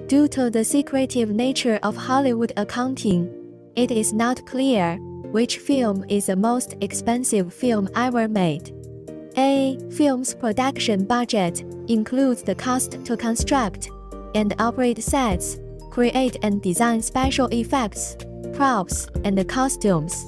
Due to the secretive nature of Hollywood accounting, it is not clear which film is the most expensive film ever made. A film's production budget includes the cost to construct and operate sets, create and design special effects, props, and costumes.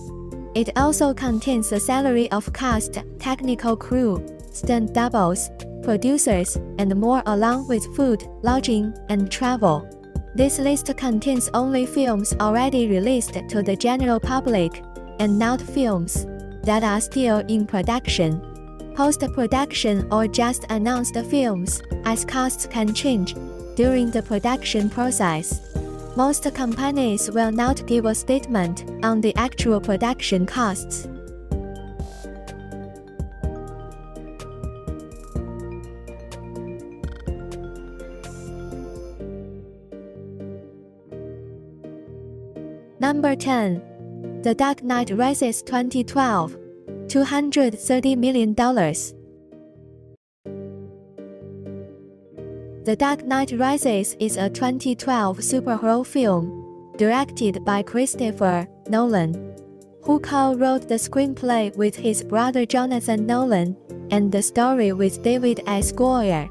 It also contains the salary of cast, technical crew, stunt doubles, producers, and more, along with food, lodging, and travel. This list contains only films already released to the general public, and not films that are still in production, post-production, or just announced films, as costs can change during the production process. Most companies will not give a statement on the actual production costs. Number 10. The Dark Knight Rises 2012. $230 million. The Dark Knight Rises is a 2012 superhero film directed by Christopher Nolan, who co-wrote the screenplay with his brother Jonathan Nolan and the story with David S. Goyer.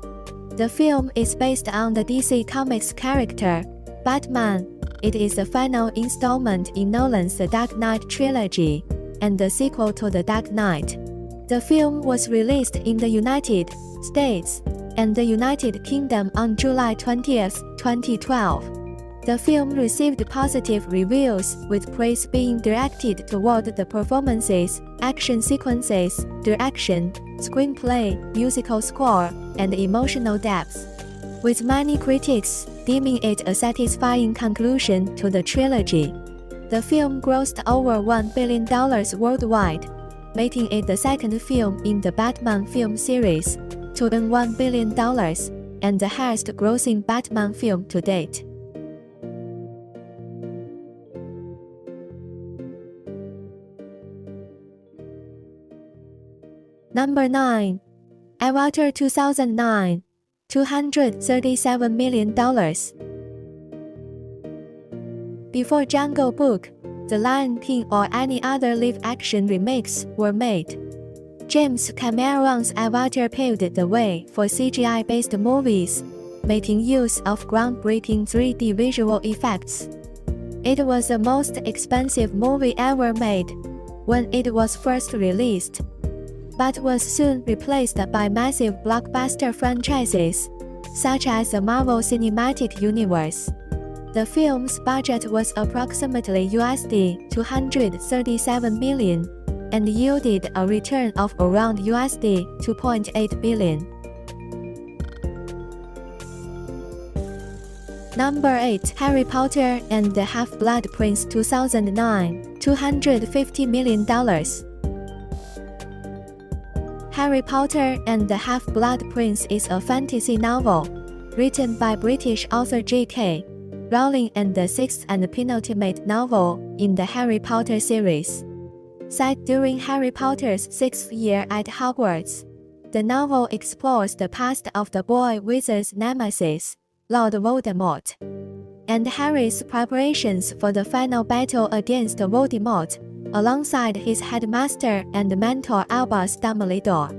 The film is based on the DC Comics character Batman. It is the final installment in Nolan's The Dark Knight trilogy and the sequel to The Dark Knight. The film was released in the United States and the United Kingdom on July 20, 2012. The film received positive reviews, with praise being directed toward the performances, action sequences, direction, screenplay, musical score, and emotional depth, with many critics deeming it a satisfying conclusion to the trilogy. The film grossed over $1 billion worldwide, making it the second film in the Batman film series to earn $1 billion and the highest grossing Batman film to date. Number 9. Avatar 2009. $237 million. Before Jungle Book, The Lion King, or any other live-action remakes were made, James Cameron's Avatar paved the way for CGI-based movies, making use of groundbreaking 3D visual effects. It was the most expensive movie ever made when it was first released, but was soon replaced by massive blockbuster franchises, such as the Marvel Cinematic Universe. The film's budget was approximately $237 million and yielded a return of around $2.8 billion. Number 8. Harry Potter and the Half-Blood Prince 2009. $250 million. Harry Potter and the Half-Blood Prince is a fantasy novel written by British author J.K. Rowling and the sixth and penultimate novel in the Harry Potter series. Set during Harry Potter's sixth year at Hogwarts, the novel explores the past of the boy wizard's nemesis, Lord Voldemort, and Harry's preparations for the final battle against Voldemort, alongside his headmaster and mentor Albus Dumbledore.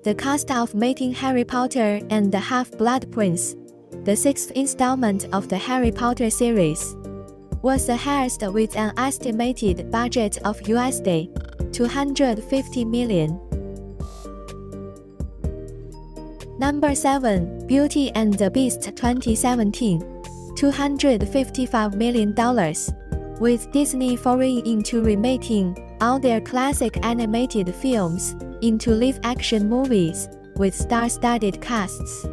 The cast of Making Harry Potter and the Half-Blood Prince, the sixth installment of the Harry Potter series, was the highest with an estimated budget of $250 million. Number 7. Beauty and the Beast 2017. $255 million. With Disney foraying into remaking all their classic animated films into live-action movies with star-studded casts,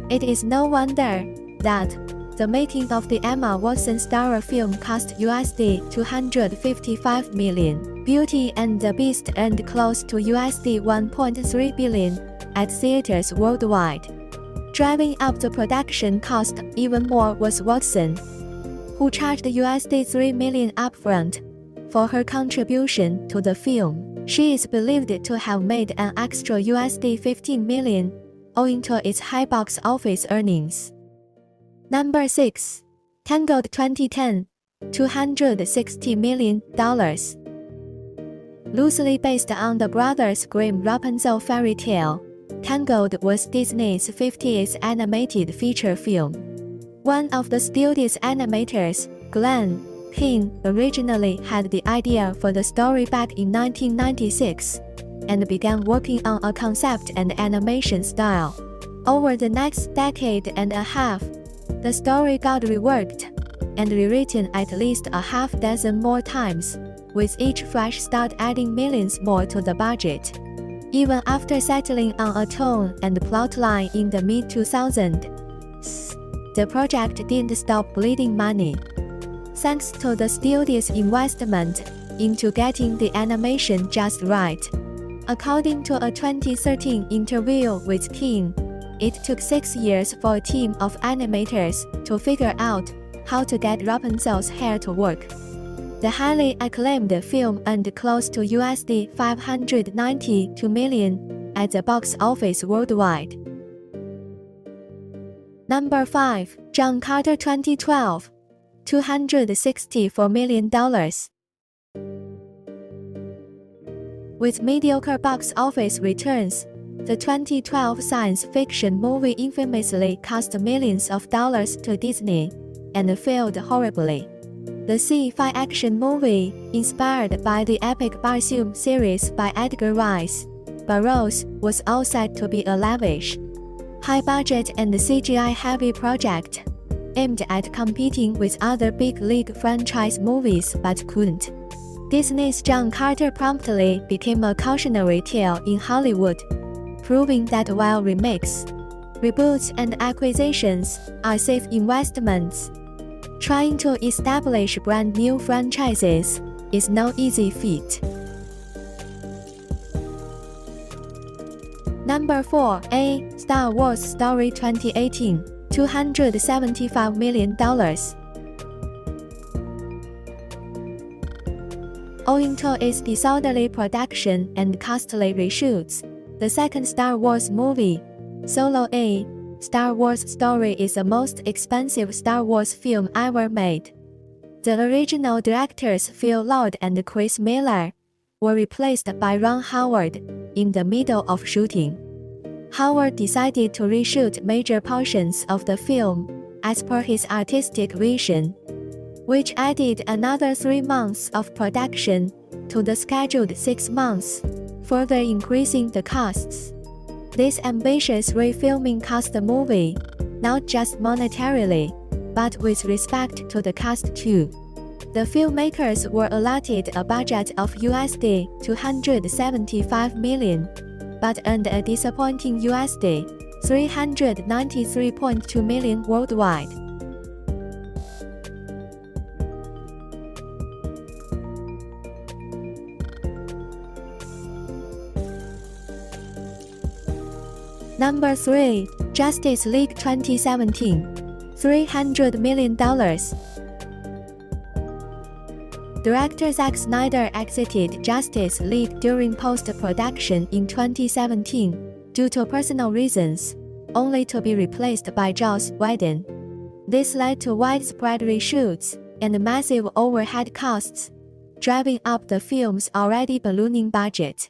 it is no wonder that the making of the Emma Watson-starrer film cost $255 million. Beauty and the Beast earned close to $1.3 billion at theaters worldwide. Driving up the production cost even more was Watson, who charged $3 million upfront for her contribution to the film. She is believed to have made an extra $15 million owing to its high box office earnings. Number 6. Tangled 2010, $260 million. Loosely based on the Brothers Grimm Rapunzel fairy tale, Tangled was Disney's 50th animated feature film. One of the studio's animators, Glenn Keane, originally had the idea for the story back in 1996 and began working on a concept and animation style. Over the next decade and a half, the story got reworked and rewritten at least a half dozen more times, with each fresh start adding millions more to the budget. Even after settling on a tone and plotline in the mid-2000s, the project didn't stop bleeding money. Thanks to the studio's investment into getting the animation just right. According to a 2013 interview with Keane, it took 6 years for a team of animators to figure out how to get Rapunzel's hair to work. The highly acclaimed film earned close to $592 million at the box office worldwide. Number 5. John Carter 2012, $264 million. With mediocre box office returns, the 2012 science fiction movie infamously cost millions of dollars to Disney and failed horribly. The sci-fi action movie, inspired by the epic Barsoom series by Edgar Rice Burroughs, was all set to be a lavish, high-budget and CGI-heavy project, aimed at competing with other big-league franchise movies but couldn't. Disney's John Carter promptly became a cautionary tale in Hollywood, proving that while remakes, reboots and acquisitions are safe investments, trying to establish brand new franchises is no easy feat. Number 4. A Star Wars Story 2018, $275 million. Owing to its disorderly production and costly reshoots, the second Star Wars movie, Solo: A Star Wars Story, is the most expensive Star Wars film ever made. The original directors Phil Lord and Chris Miller were replaced by Ron Howard in the middle of shooting. Howard decided to reshoot major portions of the film as per his artistic vision, which added another 3 months of production to the scheduled 6 months, further increasing the costs. This ambitious refilming cost the movie, not just monetarily, but with respect to the cast too. The filmmakers were allotted a budget of $275 million, but earned a disappointing $393.2 million worldwide. Number 3. Justice League 2017, $300 million. Director Zack Snyder exited Justice League during post-production in 2017 due to personal reasons, only to be replaced by Joss Whedon. This led to widespread reshoots and massive overhead costs, driving up the film's already ballooning budget.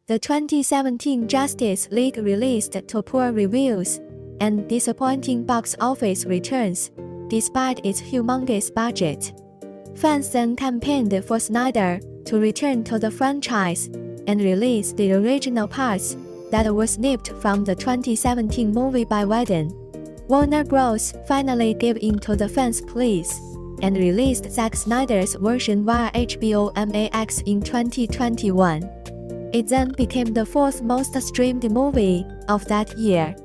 The 2017 Justice League released to poor reviews and disappointing box office returns, despite its humongous budget. Fans then campaigned for Snyder to return to the franchise and release the original parts that were snipped from the 2017 movie by Whedon. Warner Bros. Finally gave in to the fans' pleas and released Zack Snyder's version via HBO Max in 2021. It then became the 4th most streamed movie of that year.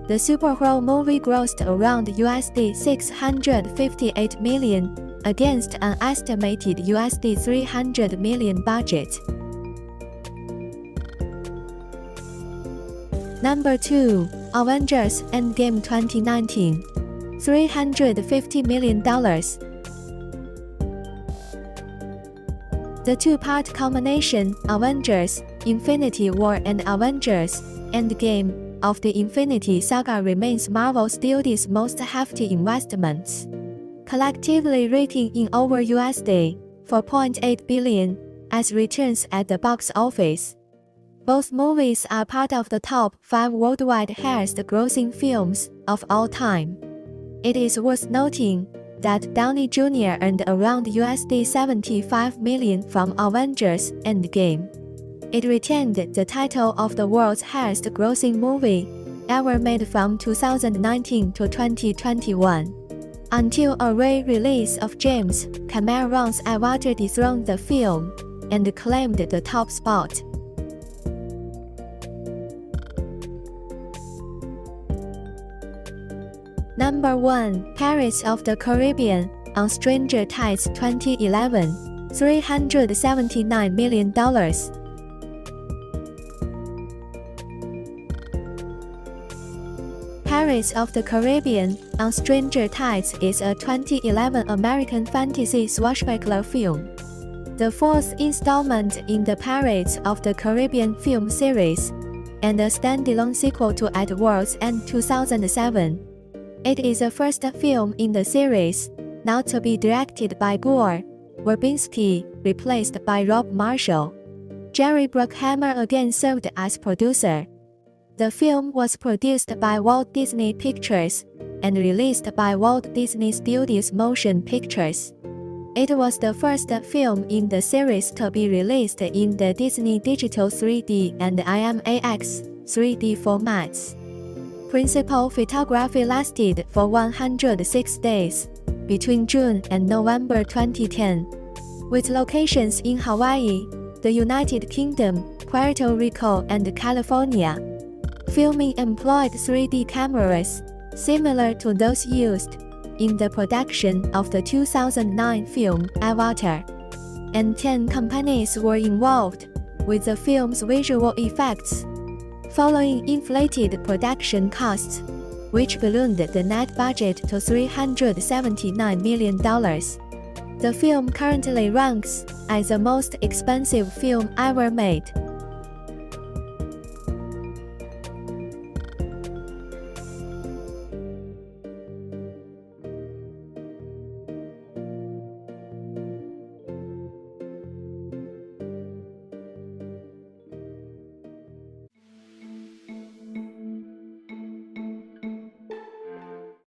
The superhero movie grossed around $658 million against an estimated $300 million budget. Number 2. Avengers Endgame 2019, $350 million. The two-part combination, Avengers Infinity War and Avengers Endgame, of the Infinity Saga remains Marvel Studios' most hefty investments, collectively rating in over $4.8 billion as returns at the box office. Both movies are part of the top 5 worldwide highest-grossing films of all time. It is worth noting that Downey Jr. earned around $75 million from Avengers Endgame. It retained the title of the world's highest-grossing movie ever made from 2019 to 2021, until a re-release of James Cameron's Avatar dethroned the film and claimed the top spot. Number 1. Pirates of the Caribbean on Stranger Tides 2011, $379 million. Pirates of the Caribbean on Stranger Tides is a 2011 American fantasy swashbuckler film, the fourth installment in the Pirates of the Caribbean film series, and a standalone sequel to At World's End 2007. It is the first film in the series not to be directed by Gore Verbinski, replaced by Rob Marshall. Jerry Bruckheimer again served as producer. The film was produced by Walt Disney Pictures and released by Walt Disney Studios Motion Pictures. It was the first film in the series to be released in the Disney Digital 3D and IMAX 3D formats. Principal photography lasted for 106 days, between June and November 2010, with locations in Hawaii, the United Kingdom, Puerto Rico, and California. Filming employed 3D cameras, similar to those used in the production of the 2009 film Avatar, and 10 companies were involved with the film's visual effects. Following inflated production costs, which ballooned the net budget to $379 million, the film currently ranks as the most expensive film ever made.